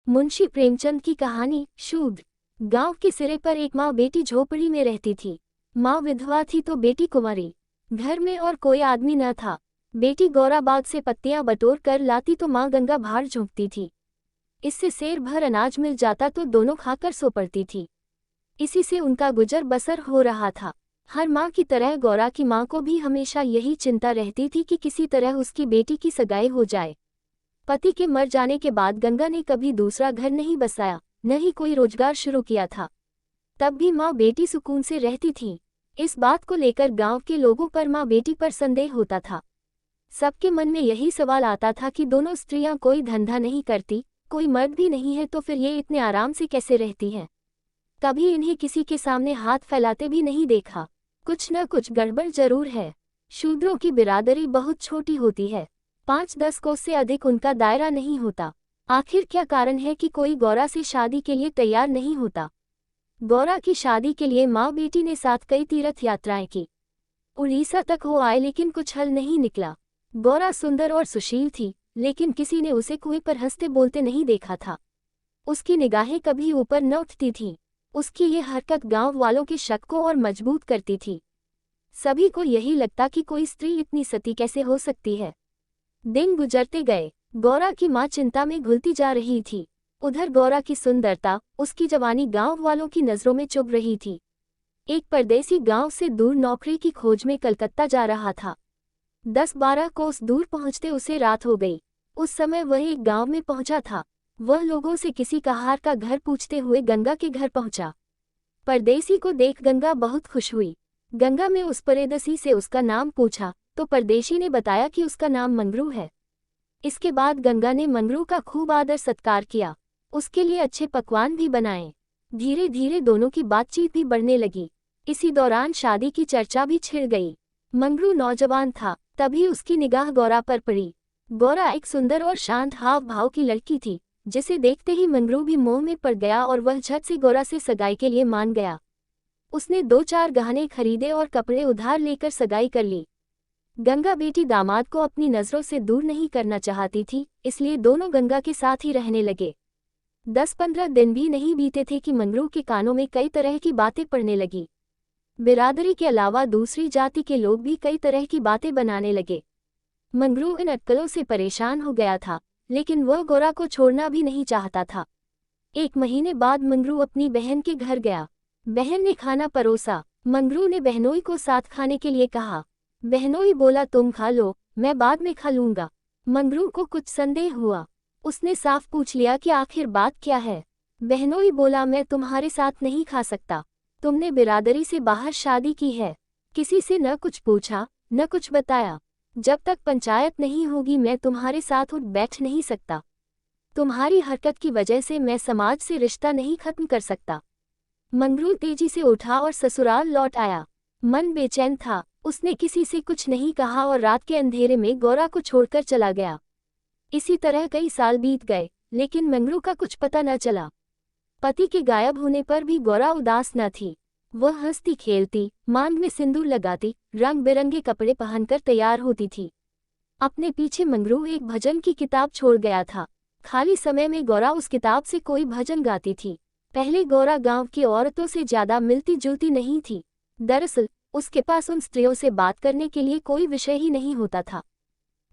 मुंशी प्रेमचंद की कहानी। शूद्र। गांव के सिरे पर एक माँ बेटी झोपड़ी में रहती थी। माँ विधवा थी तो बेटी कुंवारी। घर में और कोई आदमी न था। बेटी गौरा बाग से पत्तियां बटोर कर लाती तो माँ गंगा भार झोंकती थी। इससे सेर भर अनाज मिल जाता तो दोनों खाकर सो पड़ती थी। इसी से उनका गुजर बसर हो रहा था। हर माँ की तरह गौरा की माँ को भी हमेशा यही चिंता रहती थी कि किसी तरह उसकी बेटी की सगाई हो जाए। पति के मर जाने के बाद गंगा ने कभी दूसरा घर नहीं बसाया, न ही कोई रोजगार शुरू किया था। तब भी माँ बेटी सुकून से रहती थीं। इस बात को लेकर गांव के लोगों पर माँ बेटी पर संदेह होता था। सबके मन में यही सवाल आता था कि दोनों स्त्रियां कोई धंधा नहीं करती, कोई मर्द भी नहीं है, तो फिर ये इतने आराम से कैसे रहती हैं। कभी इन्हें किसी के सामने हाथ फैलाते भी नहीं देखा। कुछ न कुछ गड़बड़ जरूर है। शूद्रों की बिरादरी बहुत छोटी होती है। 5-10 कोस से अधिक उनका दायरा नहीं होता। आखिर क्या कारण है कि कोई गौरा से शादी के लिए तैयार नहीं होता। गौरा की शादी के लिए माँ बेटी ने साथ कई तीर्थ यात्राएं की। उड़ीसा तक हो आए, लेकिन कुछ हल नहीं निकला। गौरा सुंदर और सुशील थी, लेकिन किसी ने उसे कुएं पर हंसते बोलते नहीं देखा था। उसकी निगाहें कभी ऊपर न उठती थीं। उसकी ये हरकत गांव वालों के शक को और मजबूत करती थी। सभी को यही लगता कि कोई स्त्री इतनी सती कैसे हो सकती है। दिन गुजरते गए। गौरा की माँ चिंता में घुलती जा रही थी। उधर गौरा की सुंदरता, उसकी जवानी गांव वालों की नजरों में चुभ रही थी। एक परदेसी गांव से दूर नौकरी की खोज में कलकत्ता जा रहा था। 10-12 कोस दूर पहुंचते उसे रात हो गई। उस समय वह एक गांव में पहुंचा था। वह लोगों से किसी कहार का घर पूछते हुए गंगा के घर पहुंचा। परदेसी को देख गंगा बहुत खुश हुई। गंगा में उस परदेसी से उसका नाम पूछा तो परदेशी ने बताया कि उसका नाम मंगरू है। इसके बाद गंगा ने मंगरू का खूब आदर सत्कार किया। उसके लिए अच्छे पकवान भी बनाए। धीरे धीरे दोनों की बातचीत भी बढ़ने लगी। इसी दौरान शादी की चर्चा भी छिड़ गई। मंगरू नौजवान था, तभी उसकी निगाह गौरा पर पड़ी। गौरा एक सुंदर और शांत हाव भाव की लड़की थी, जिसे देखते ही मंगरू भी मोह में पड़ गया और वह झट से गौरा से सगाई के लिए मान गया। उसने 2-4 गहने खरीदे और कपड़े उधार लेकर सगाई कर ली। गंगा बेटी दामाद को अपनी नजरों से दूर नहीं करना चाहती थी, इसलिए दोनों गंगा के साथ ही रहने लगे। 10-15 दिन भी नहीं बीते थे कि मंगरू के कानों में कई तरह की बातें पड़ने लगी। बिरादरी के अलावा दूसरी जाति के लोग भी कई तरह की बातें बनाने लगे। मंगरू इन अटकलों से परेशान हो गया था, लेकिन वह गौरा को छोड़ना भी नहीं चाहता था। 1 महीने बाद मंगरू अपनी बहन के घर गया। बहन ने खाना परोसा। मंगरू ने बहनोई को साथ खाने के लिए कहा। बहनोई बोला, तुम खा लो, मैं बाद में खा लूंगा। मंगरू को कुछ संदेह हुआ। उसने साफ पूछ लिया कि आखिर बात क्या है। बहनोई बोला, मैं तुम्हारे साथ नहीं खा सकता। तुमने बिरादरी से बाहर शादी की है। किसी से न कुछ पूछा, न कुछ बताया। जब तक पंचायत नहीं होगी मैं तुम्हारे साथ उठ बैठ नहीं सकता। तुम्हारी हरकत की वजह से मैं समाज से रिश्ता नहीं खत्म कर सकता। मंगरू तेजी से उठा और ससुराल लौट आया। मन बेचैन था। उसने किसी से कुछ नहीं कहा और रात के अंधेरे में गौरा को छोड़कर चला गया। इसी तरह कई साल बीत गए, लेकिन मंगरू का कुछ पता न चला। पति के गायब होने पर भी गौरा उदास न थी। वह हंसती खेलती, मांग में सिंदूर लगाती, रंग बिरंगे कपड़े पहनकर तैयार होती थी। अपने पीछे मंगरू एक भजन की किताब छोड़ गया था। खाली समय में गौरा उस किताब से कोई भजन गाती थी। पहले गौरा गांव की औरतों से ज्यादा मिलती जुलती नहीं थी। दरअसल उसके पास उन स्त्रियों से बात करने के लिए कोई विषय ही नहीं होता था।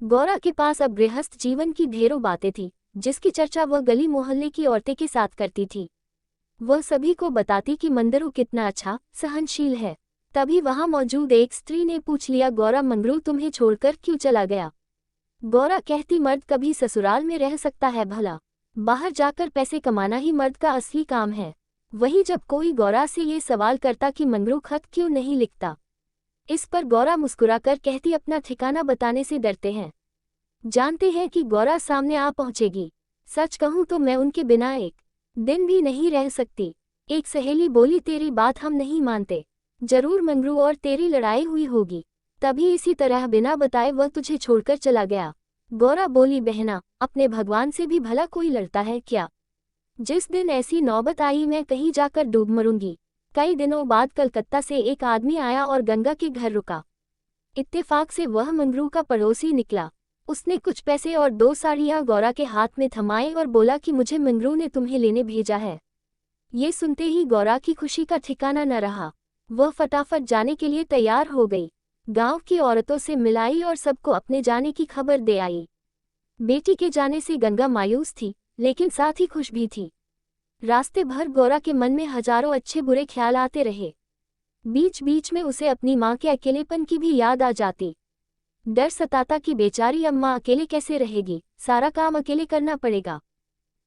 गौरा के पास अब गृहस्थ जीवन की ढेरों बातें थी, जिसकी चर्चा वह गली मोहल्ले की औरतें के साथ करती थी। वह सभी को बताती कि मंदरू कितना अच्छा, सहनशील है। तभी वहां मौजूद एक स्त्री ने पूछ लिया, गौरा, मंगरू तुम्हें छोड़कर क्यों चला गया। गौरा कहती, मर्द कभी ससुराल में रह सकता है भला। बाहर जाकर पैसे कमाना ही मर्द का असली काम है। वहीं जब कोई गौरा से ये सवाल करता कि मंगरू खत क्यों नहीं लिखता, इस पर गौरा मुस्कुराकर कहती, अपना ठिकाना बताने से डरते हैं। जानते हैं कि गौरा सामने आ पहुंचेगी। सच कहूं तो मैं उनके बिना एक दिन भी नहीं रह सकती। एक सहेली बोली, तेरी बात हम नहीं मानते। जरूर मंगरू और तेरी लड़ाई हुई होगी, तभी इसी तरह बिना बताए वह तुझे छोड़कर चला गया। गौरा बोली, बहना, अपने भगवान से भी भला कोई लड़ता है क्या। जिस दिन ऐसी नौबत आई मैं कहीं जाकर डूब मरूंगी। कई दिनों बाद कलकत्ता से एक आदमी आया और गंगा के घर रुका। इत्तेफाक से वह मंगरू का पड़ोसी निकला। उसने कुछ पैसे और 2 साड़ियाँ गौरा के हाथ में थमाए और बोला कि मुझे मंगरू ने तुम्हें लेने भेजा है। ये सुनते ही गौरा की खुशी का ठिकाना न रहा। वह फटाफट जाने के लिए तैयार हो गई। गांव की औरतों से मिलाई और सबको अपने जाने की खबर दे आई। बेटी के जाने से गंगा मायूस थी, लेकिन साथ ही खुश भी थी। रास्ते भर गौरा के मन में हजारों अच्छे बुरे ख्याल आते रहे। बीच बीच में उसे अपनी माँ के अकेलेपन की भी याद आ जाती। डर सताता कि बेचारी अम्मा अकेले कैसे रहेगी, सारा काम अकेले करना पड़ेगा।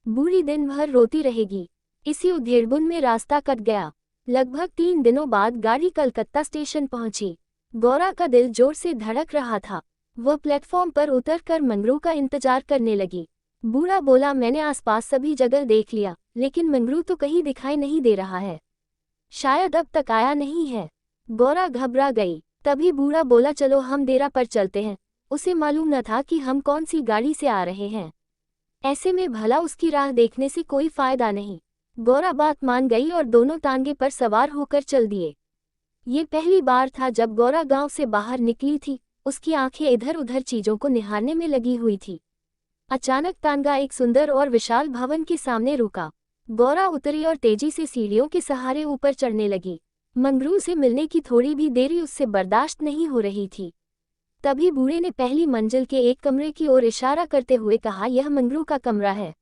बूढ़ी दिन भर रोती रहेगी। इसी उधेड़बुन में रास्ता कट गया। लगभग 3 दिनों बाद गाड़ी कलकत्ता स्टेशन पहुंची। गौरा का दिल जोर से धड़क रहा था। वह प्लेटफॉर्म पर उतरकर मंगरू का इंतजार करने लगी। बूढ़ा बोला, मैंने आसपास सभी जगह देख लिया, लेकिन मंगरू तो कहीं दिखाई नहीं दे रहा है। शायद अब तक आया नहीं है। गौरा घबरा गई। तभी बूढ़ा बोला, चलो हम डेरा पर चलते हैं। उसे मालूम न था कि हम कौन सी गाड़ी से आ रहे हैं। ऐसे में भला उसकी राह देखने से कोई फायदा नहीं। गौरा बात मान गई और दोनों तांगे पर सवार होकर चल दिए। ये पहली बार था जब गौरा गांव से बाहर निकली थी। उसकी आंखें इधर उधर चीजों को निहारने में लगी हुई थी। अचानक तांगा एक सुंदर और विशाल भवन के सामने रुका। गौरा उतरी और तेजी से सीढ़ियों के सहारे ऊपर चढ़ने लगी। मंगरू से मिलने की थोड़ी भी देरी उससे बर्दाश्त नहीं हो रही थी। तभी बूढ़े ने पहली मंजिल के एक कमरे की ओर इशारा करते हुए कहा, यह मंगरू का कमरा है,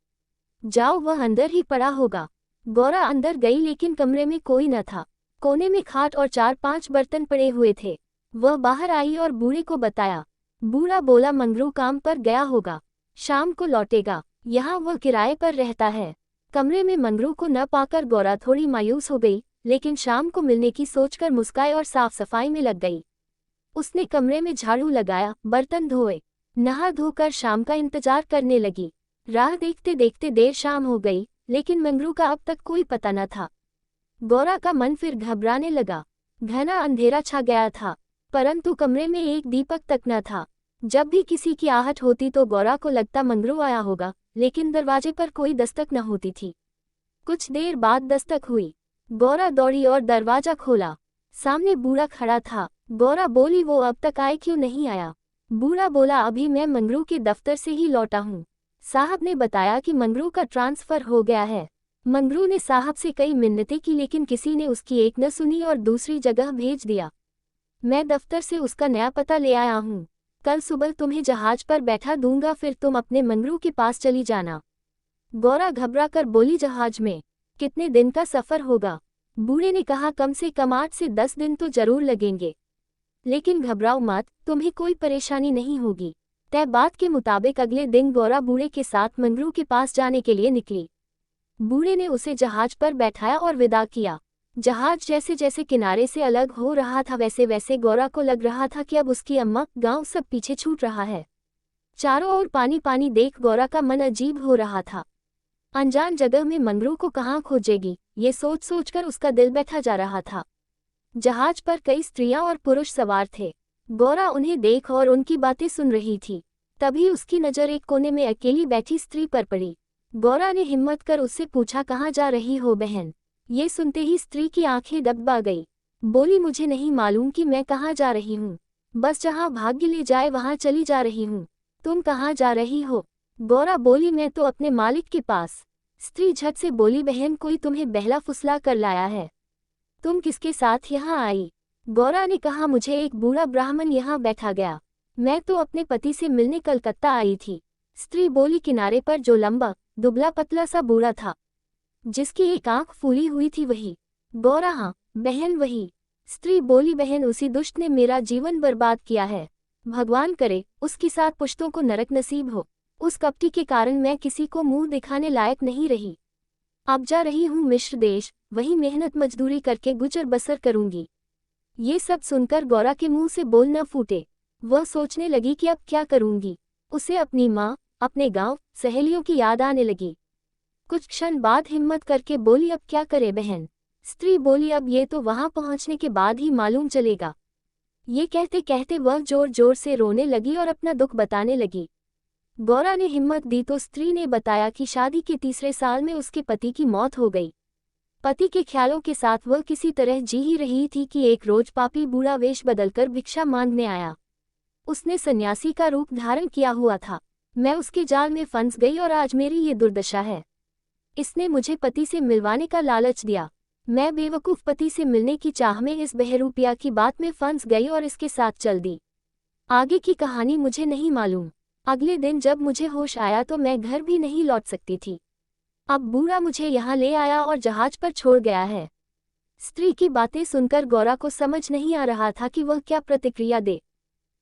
जाओ, वह अंदर ही पड़ा होगा। गौरा अंदर गई, लेकिन कमरे में कोई न था। कोने में खाट और 4-5 बर्तन पड़े हुए थे। वह बाहर आई और बूढ़े को बताया। बूढ़ा बोला, मंगरू काम पर गया होगा, शाम को लौटेगा, यहाँ वह किराए पर रहता है। कमरे में मंगरू को न पाकर गौरा थोड़ी मायूस हो गई, लेकिन शाम को मिलने की सोचकर मुस्काए और साफ सफाई में लग गई। उसने कमरे में झाड़ू लगाया, बर्तन धोए, नहा धोकर शाम का इंतजार करने लगी। राह देखते देखते देर शाम हो गई, लेकिन मंगरू का अब तक कोई पता न था। गौरा का मन फिर घबराने लगा। घना अंधेरा छा गया था, परंतु कमरे में एक दीपक तक न था। जब भी किसी की आहट होती तो गौरा को लगता मंगरू आया होगा, लेकिन दरवाजे पर कोई दस्तक न होती थी। कुछ देर बाद दस्तक हुई। गौरा दौड़ी और दरवाजा खोला। सामने बूढ़ा खड़ा था। गौरा बोली, वो अब तक आए क्यों नहीं आया? बूढ़ा बोला, अभी मैं मंगरू के दफ्तर से ही लौटा हूँ। साहब ने बताया कि मंगरू का ट्रांसफर हो गया है। मंगरू ने साहब से कई मिन्नतें की, लेकिन किसी ने उसकी एक न सुनी और दूसरी जगह भेज दिया। मैं दफ्तर से उसका नया पता ले आया हूँ। कल सुबह तुम्हें जहाज पर बैठा दूंगा, फिर तुम अपने मंगरू के पास चली जाना। गौरा घबरा कर बोली, जहाज में कितने दिन का सफर होगा? बूढ़े ने कहा, कम से कम 8 से 10 दिन तो जरूर लगेंगे। लेकिन घबराओ मत, तुम्हें कोई परेशानी नहीं होगी। तय बात के मुताबिक अगले दिन गौरा बूढ़े के साथ मंगरू के पास जाने के लिए निकली। बूढ़े ने उसे जहाज पर बैठाया और विदा किया। जहाज जैसे जैसे किनारे से अलग हो रहा था, वैसे वैसे गौरा को लग रहा था कि अब उसकी अम्मा, गांव सब पीछे छूट रहा है। चारों ओर पानी पानी देख गौरा का मन अजीब हो रहा था। अनजान जगह में मंगरू को कहाँ खोजेगी, ये सोच सोचकर उसका दिल बैठा जा रहा था। जहाज पर कई स्त्रियां और पुरुष सवार थे। गौरा उन्हें देख और उनकी बातें सुन रही थी। तभी उसकी नज़र एक कोने में अकेली बैठी स्त्री पर पड़ी। गौरा ने हिम्मत कर उससे पूछा, कहाँ जा रही हो बहन? ये सुनते ही स्त्री की आंखें डगमगा गई। बोली, मुझे नहीं मालूम कि मैं कहाँ जा रही हूँ, बस जहाँ भाग्य ले जाए वहाँ चली जा रही हूँ। तुम कहाँ जा रही हो? गौरा बोली, मैं तो अपने मालिक के पास। स्त्री झट से बोली, बहन, कोई तुम्हें बहला फुसला कर लाया है। तुम किसके साथ यहाँ आई? गौरा ने कहा, मुझे एक बूढ़ा ब्राह्मण यहाँ बैठा गया। मैं तो अपने पति से मिलने कलकत्ता आई थी। स्त्री बोली, किनारे पर जो लंबा दुबला पतला सा बूढ़ा था, जिसकी एक आंख फूली हुई थी, वही? गौरा, हाँ बहन, वही। स्त्री बोली, बहन, उसी दुष्ट ने मेरा जीवन बर्बाद किया है। भगवान करे उसके साथ पुश्तों को नरक नसीब हो। उस कपटी के कारण मैं किसी को मुंह दिखाने लायक नहीं रही। अब जा रही हूँ मिस्र देश, वही मेहनत मजदूरी करके गुजर बसर करूंगी। ये सब सुनकर गौरा के मुंह से बोल न फूटे। वह सोचने लगी कि अब क्या करूंगी। उसे अपनी माँ, अपने गांव, सहेलियों की याद आने लगी। कुछ क्षण बाद हिम्मत करके बोली, अब क्या करे बहन? स्त्री बोली, अब ये तो वहां पहुंचने के बाद ही मालूम चलेगा। ये कहते कहते वह जोर जोर से रोने लगी और अपना दुख बताने लगी। गौरा ने हिम्मत दी तो स्त्री ने बताया कि शादी के 3रे साल में उसके पति की मौत हो गई। पति के ख्यालों के साथ वह किसी तरह जी ही रही थी कि एक रोज पापी बूढ़ा वेश बदलकर भिक्षा मांगने आया। उसने सन्यासी का रूप धारण किया हुआ था। मैं उसके जाल में फंस गई और आज मेरी ये दुर्दशा है। इसने मुझे पति से मिलवाने का लालच दिया। मैं बेवकूफ़ पति से मिलने की चाह में इस बहरूपिया की बात में फंस गई और इसके साथ चल दी। आगे की कहानी मुझे नहीं मालूम। अगले दिन जब मुझे होश आया तो मैं घर भी नहीं लौट सकती थी। अब बूढ़ा मुझे यहाँ ले आया और जहाज पर छोड़ गया है। स्त्री की बातें सुनकर गौरा को समझ नहीं आ रहा था कि वह क्या प्रतिक्रिया दे।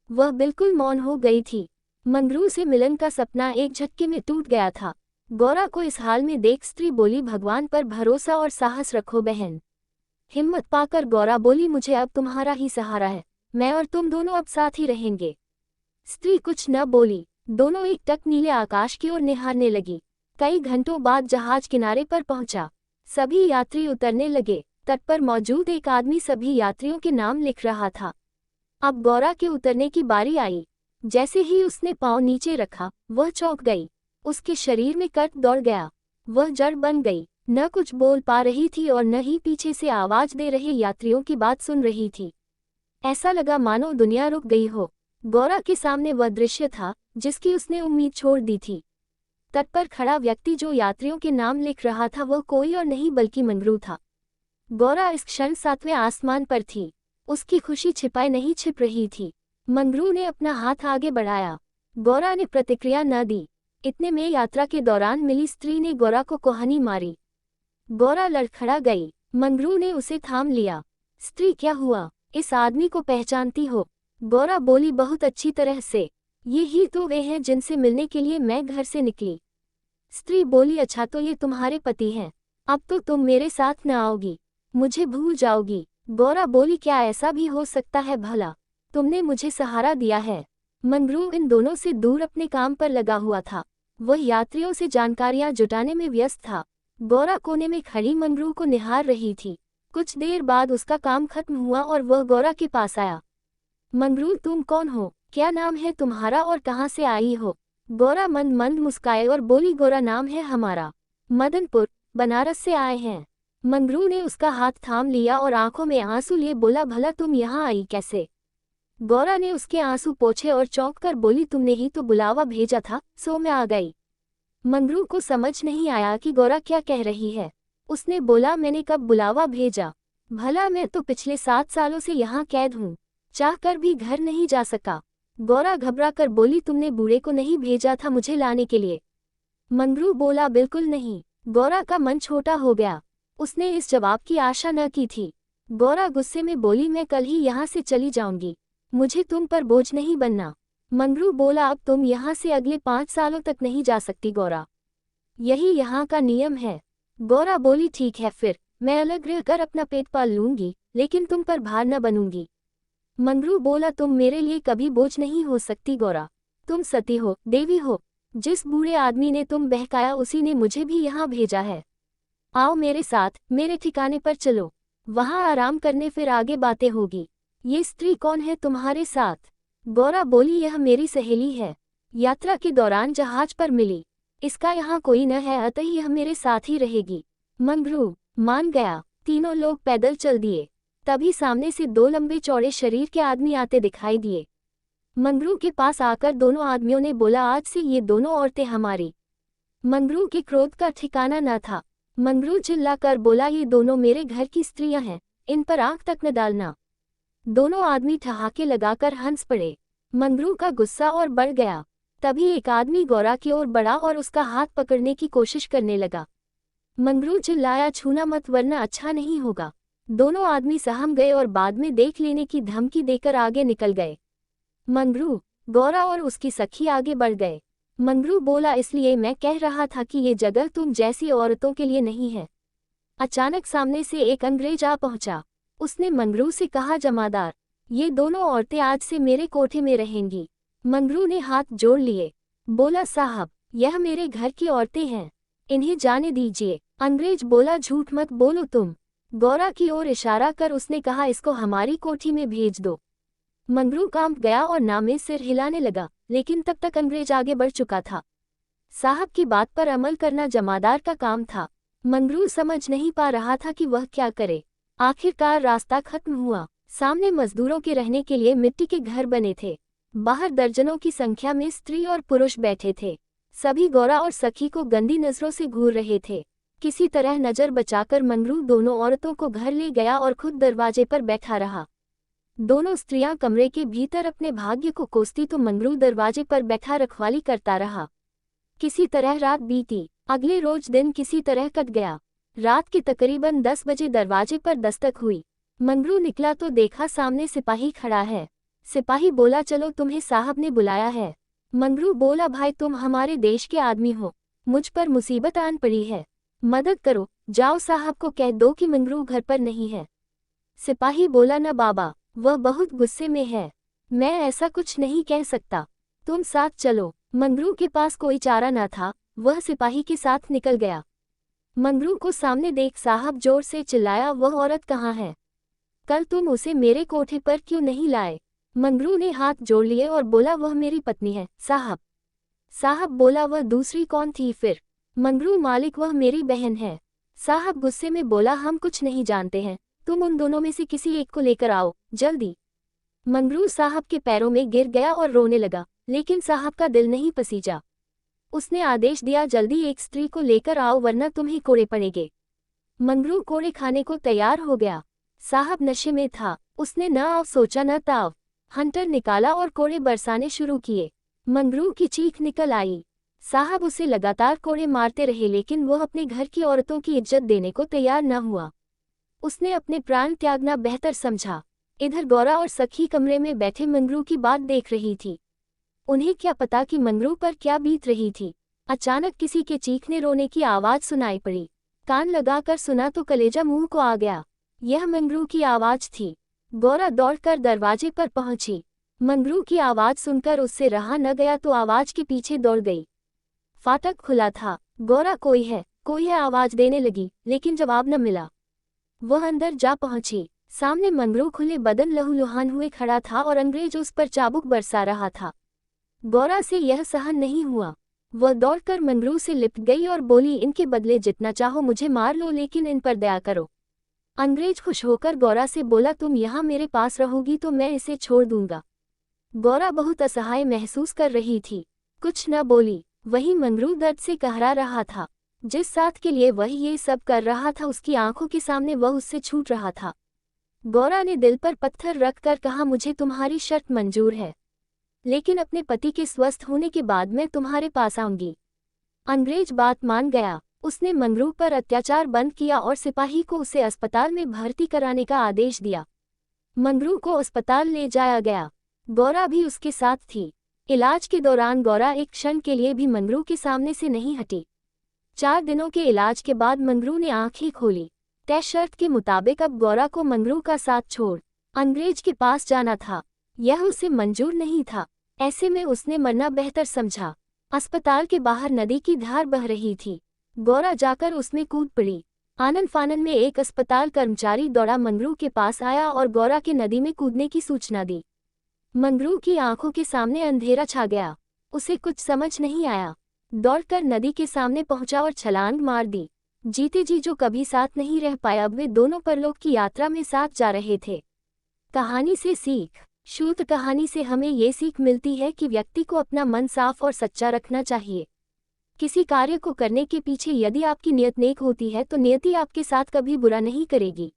वह बिल्कुल मौन हो गई थी। मंगरू से मिलन का सपना एक झटके में टूट गया था। गौरा को इस हाल में देख स्त्री बोली, भगवान पर भरोसा और साहस रखो बहन। हिम्मत पाकर गौरा बोली, मुझे अब तुम्हारा ही सहारा है। मैं और तुम दोनों अब साथ ही रहेंगे। स्त्री कुछ न बोली। दोनों एकटक नीले आकाश की ओर निहारने लगी। कई घंटों बाद जहाज किनारे पर पहुंचा। सभी यात्री उतरने लगे। तट पर मौजूद एक आदमी सभी यात्रियों के नाम लिख रहा था। अब गौरा के उतरने की बारी आई। जैसे ही उसने पांव नीचे रखा, वह चौंक गई। उसके शरीर में कट दौड़ गया। वह जड़ बन गई। न कुछ बोल पा रही थी और न ही पीछे से आवाज दे रहे यात्रियों की बात सुन रही थी। ऐसा लगा मानो दुनिया रुक गई हो। गौरा के सामने वह दृश्य था जिसकी उसने उम्मीद छोड़ दी थी। तट पर खड़ा व्यक्ति जो यात्रियों के नाम लिख रहा था वह कोई और नहीं बल्कि मंगरू था। गौरा इस क्षण 7वें आसमान पर थी। उसकी खुशी छिपाए नहीं छिप रही थी। मंगरू ने अपना हाथ आगे बढ़ाया। गौरा ने प्रतिक्रिया न दी। इतने में यात्रा के दौरान मिली स्त्री ने गौरा को कोहनी मारी। गौरा लड़खड़ा गई। मंगरू ने उसे थाम लिया। स्त्री, क्या हुआ? इस आदमी को पहचानती हो? गौरा बोली, बहुत अच्छी तरह से। ये ही तो वे हैं जिनसे मिलने के लिए मैं घर से निकली। स्त्री बोली, अच्छा तो ये तुम्हारे पति हैं। अब तो तुम मेरे साथ न आओगी, मुझे भूल जाओगी। गौरा बोली, क्या ऐसा भी हो सकता है भला? तुमने मुझे सहारा दिया है। मंगरू इन दोनों से दूर अपने काम पर लगा हुआ था। वह यात्रियों से जानकारियां जुटाने में व्यस्त था। गौरा कोने में खड़ी मंगरू को निहार रही थी। कुछ देर बाद उसका काम खत्म हुआ और वह गौरा के पास आया। मंगरू, तुम कौन हो? क्या नाम है तुम्हारा और कहाँ से आई हो? गौरा मंद मंद मुस्काए और बोली, गौरा नाम है हमारा। मदनपुर, बनारस से आए हैं। मंगरू ने उसका हाथ थाम लिया और आंखों में आंसू लिए बोला, भला तुम यहाँ आई कैसे? गौरा ने उसके आंसू पोंछे और चौंक कर बोली, तुमने ही तो बुलावा भेजा था, सो मैं आ गई। मंगरू को समझ नहीं आया कि गौरा क्या कह रही है। उसने बोला, मैंने कब बुलावा भेजा? भला मैं तो पिछले 7 सालों से यहाँ कैद हूँ, चाह कर भी घर नहीं जा सका। गौरा घबरा कर बोली, तुमने बूढ़े को नहीं भेजा था मुझे लाने के लिए? मंगरू बोला, बिल्कुल नहीं। गौरा का मन छोटा हो गया। उसने इस जवाब की आशा न की थी। गौरा गुस्से में बोली, मैं कल ही यहाँ से चली जाऊंगी, मुझे तुम पर बोझ नहीं बनना। मंगरू बोला, अब तुम यहाँ से अगले 5 सालों तक नहीं जा सकती गौरा, यही यहाँ का नियम है। गौरा बोली, ठीक है फिर, मैं अलग रहकर अपना पेट पाल लूंगी, लेकिन तुम पर भार न बनूंगी। मंगरू बोला, तुम मेरे लिए कभी बोझ नहीं हो सकती गौरा, तुम सती हो, देवी हो। जिस बूढ़े आदमी ने तुम बहकाया उसी ने मुझे भी यहाँ भेजा है। आओ मेरे साथ, मेरे ठिकाने पर चलो, वहाँ आराम करने, फिर आगे बातें होगी। ये स्त्री कौन है तुम्हारे साथ? गौरा बोली, यह मेरी सहेली है, यात्रा के दौरान जहाज पर मिली। इसका यहाँ कोई न है, अतः यह मेरे साथ ही रहेगी। मंगरू मान गया। तीनों लोग पैदल चल दिए। तभी सामने से 2 लंबे चौड़े शरीर के आदमी आते दिखाई दिए। मंगरू के पास आकर दोनों आदमियों ने बोला, आज से ये दोनों औरतें हमारी। मंगरू के क्रोध का ठिकाना न था। मंगरू चिल्लाकर बोला, ये दोनों मेरे घर की स्त्रियां हैं, इन पर आंख तक न डालना। दोनों आदमी ठहाके लगाकर हंस पड़े। मंगरू का गुस्सा और बढ़ गया। तभी एक आदमी गौरा की ओर बढ़ा और उसका हाथ पकड़ने की कोशिश करने लगा। मंगरू चिल्लाया, छूना मत वरना अच्छा नहीं होगा। दोनों आदमी सहम गए और बाद में देख लेने की धमकी देकर आगे निकल गए। मंगरू, गौरा और उसकी सखी आगे बढ़ गए। मंगरू बोला, इसलिए मैं कह रहा था कि ये जगह तुम जैसी औरतों के लिए नहीं है। अचानक सामने से एक अंग्रेज आ पहुंचा। उसने मंगरू से कहा, जमादार, ये दोनों औरतें आज से मेरे कोठे में रहेंगी। मंगरू ने हाथ जोड़ लिए, बोला, साहब, यह मेरे घर की औरतें हैं, इन्हें जाने दीजिए। अंग्रेज बोला, झूठ मत बोलो तुम। गौरा की ओर इशारा कर उसने कहा, इसको हमारी कोठी में भेज दो। मंगरू कांप गया और नामे सिर हिलाने लगा, लेकिन तब तक अंग्रेज आगे बढ़ चुका था। साहब की बात पर अमल करना जमादार का काम था। मंगरू समझ नहीं पा रहा था कि वह क्या करे। आखिरकार रास्ता खत्म हुआ। सामने मजदूरों के रहने के लिए मिट्टी के घर बने थे। बाहर दर्जनों की संख्या में स्त्री और पुरुष बैठे थे। सभी गौरा और सखी को गंदी नजरों से घूर रहे थे। किसी तरह नजर बचाकर मंगरू दोनों औरतों को घर ले गया और खुद दरवाजे पर बैठा रहा। दोनों स्त्रियां कमरे के भीतर अपने भाग्य को कोसती तो मंगरू दरवाजे पर बैठा रखवाली करता रहा। किसी तरह रात बीती। अगले रोज दिन किसी तरह कट गया। रात के तकरीबन 10 बजे दरवाजे पर दस्तक हुई। मंगरू निकला तो देखा सामने सिपाही खड़ा है। सिपाही बोला, चलो तुम्हें साहब ने बुलाया है। मंगरू बोला, भाई तुम हमारे देश के आदमी हो, मुझ पर मुसीबत आन पड़ी है, मदद करो, जाओ साहब को कह दो कि मंगरू घर पर नहीं है। सिपाही बोला, न बाबा, वह बहुत गुस्से में है, मैं ऐसा कुछ नहीं कह सकता, तुम साथ चलो। मंगरू के पास कोई चारा न था, वह सिपाही के साथ निकल गया। मंगरू को सामने देख साहब जोर से चिल्लाया, वह औरत कहाँ है? कल तुम उसे मेरे कोठे पर क्यों नहीं लाए? मंगरू ने हाथ जोड़ लिए और बोला, वह मेरी पत्नी है साहब। साहब बोला, वह दूसरी कौन थी फिर? मंगरू, मालिक वह मेरी बहन है। साहब गुस्से में बोला, हम कुछ नहीं जानते हैं, तुम उन दोनों में से किसी एक को लेकर आओ जल्दी। मंगरू साहब के पैरों में गिर गया और रोने लगा, लेकिन साहब का दिल नहीं पसीजा। उसने आदेश दिया, जल्दी एक स्त्री को लेकर आओ वरना तुम्हें कोड़े पड़ेंगे। मंगरू कोड़े खाने को तैयार हो गया। साहब नशे में था, उसने न आव सोचा न ताव। हंटर निकाला और कोड़े बरसाने शुरू किए। मंगरू की चीख निकल आई। साहब उसे लगातार कोड़े मारते रहे लेकिन वह अपने घर की औरतों की इज्जत देने को तैयार न हुआ। उसने अपने प्राण त्यागना बेहतर समझा। इधर गौरा और सखी कमरे में बैठे मंगरू की बात देख रही थी। उन्हें क्या पता कि मंगरू पर क्या बीत रही थी। अचानक किसी के चीखने रोने की आवाज सुनाई पड़ी। कान लगाकर सुना तो कलेजा मुंह को आ गया। यह मंगरू की आवाज थी। गौरा दौड़कर दरवाजे पर पहुंची। मंगरू की आवाज सुनकर उससे रहा न गया तो आवाज के पीछे दौड़ गई। फाटक खुला था। गौरा कोई है आवाज देने लगी, लेकिन जवाब न मिला। वह अंदर जा पहुंची। सामने मंगरू खुले बदन लहूलुहान हुए खड़ा था और अंग्रेज उस पर चाबुक बरसा रहा था। गौरा से यह सहन नहीं हुआ। वह दौड़कर मंगरू से लिपट गई और बोली, इनके बदले जितना चाहो मुझे मार लो, लेकिन इन पर दया करो। अंग्रेज खुश होकर गौरा से बोला, तुम यहाँ मेरे पास रहोगी तो मैं इसे छोड़ दूंगा। गौरा बहुत असहाय महसूस कर रही थी, कुछ न बोली। वही मंगरू दर्द से कहरा रहा था। जिस साथ के लिए वह ये सब कर रहा था उसकी आंखों के सामने वह उससे छूट रहा था। गौरा ने दिल पर पत्थर रखकर कहा, मुझे तुम्हारी शर्त मंजूर है, लेकिन अपने पति के स्वस्थ होने के बाद मैं तुम्हारे पास आऊंगी। अंग्रेज बात मान गया। उसने मंगरू पर अत्याचार बंद किया और सिपाही को उसे अस्पताल में भर्ती कराने का आदेश दिया। मंगरू को अस्पताल ले जाया गया। गौरा भी उसके साथ थी। इलाज के दौरान गौरा एक क्षण के लिए भी मंगरू के सामने से नहीं हटी। 4 दिनों के इलाज के बाद मंगरू ने आंखें खोली। तय शर्त के मुताबिक अब गौरा को मंगरू का साथ छोड़ अंग्रेज के पास जाना था। यह उसे मंजूर नहीं था। ऐसे में उसने मरना बेहतर समझा। अस्पताल के बाहर नदी की धार बह रही थी। गौरा जाकर उसमें कूद पड़ी। आनन फानन में एक अस्पताल कर्मचारी दौड़ा मंगरू के पास आया और गौरा के नदी में कूदने की सूचना दी। मंगरू की आंखों के सामने अंधेरा छा गया। उसे कुछ समझ नहीं आया। दौड़कर नदी के सामने पहुंचा और छलांग मार दी। जीते जी जो कभी साथ नहीं रह पाए, अब वे दोनों परलोक की यात्रा में साथ जा रहे थे। कहानी से सीख। शुद्ध कहानी से हमें ये सीख मिलती है कि व्यक्ति को अपना मन साफ और सच्चा रखना चाहिए। किसी कार्य को करने के पीछे यदि आपकी नियत नेक होती है तो नियति आपके साथ कभी बुरा नहीं करेगी।